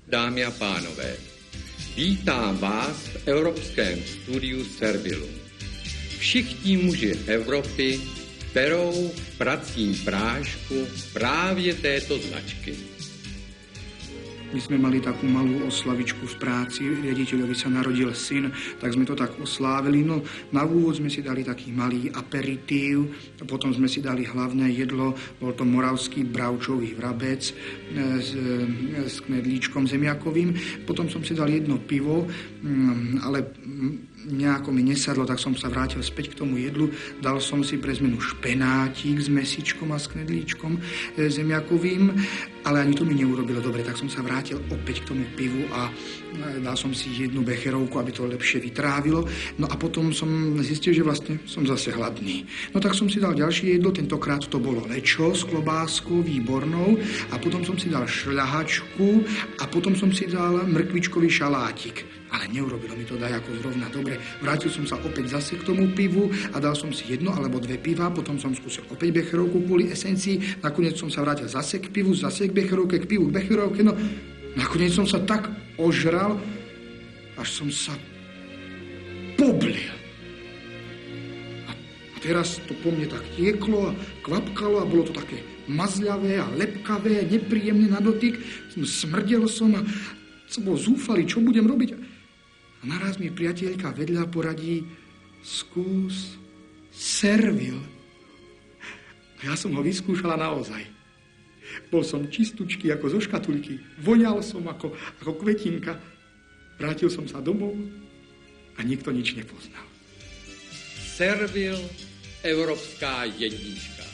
dámy a pánové, vítám vás v evropském studiu Servilu. Všichni muži Evropy berou v pracím prášku právě této značky. My sme mali takú malú oslavičku v práci, riaditeľovi sa narodil syn, tak sme to tak oslávili. No, na úvod sme si dali taký malý aperitív, potom sme si dali hlavné jedlo, bol to moravský bravčový vrabec s knedlíčkom zemiakovým. Potom som si dal jedno pivo, ale nejako mi nesadlo, tak som sa vrátil späť k tomu jedlu. Dal som si pre zmenu špenátik s mesičkom a s knedlíčkom zemiakovým, ale ani to mi neurobilo dobre, tak som sa vrátil opäť k tomu pivu a dal som si jednu becherovku, aby to lepšie vytrávilo. No a potom som zistil, že vlastne som zase hladný. No tak som si dal ďalšie jedlo, tentokrát to bolo lečo s klobáskou výbornou a potom som si dal šľahačku a potom som si dal mrkvičkový šalátik. Ale neurobilo mi to dajako zrovna dobre. Vrátil som sa opäť zase k tomu pivu a dal som si jedno alebo dve piva, potom som skúsil opäť becherovku kvôli esencii, nakoniec som sa vrátil zase k pivu, zase k becherovke, k pivu, k becherovke, no nakoniec som sa tak ožral, až som sa poblil. A teraz to po mne tak tieklo a kvapkalo a bolo to také mazľavé a lepkavé, nepríjemné na dotyk. Smrdel som a som bol zúfalý, čo budem robiť. A naraz mi priateľka vedľa poradí, skús Servil. A ja som ho vyskúšala naozaj. Bol som čistúčky ako zo škatulky, voňal som ako kvetinka. Vrátil som sa domov a nikto nič nepoznal. Servil, evropská jednička.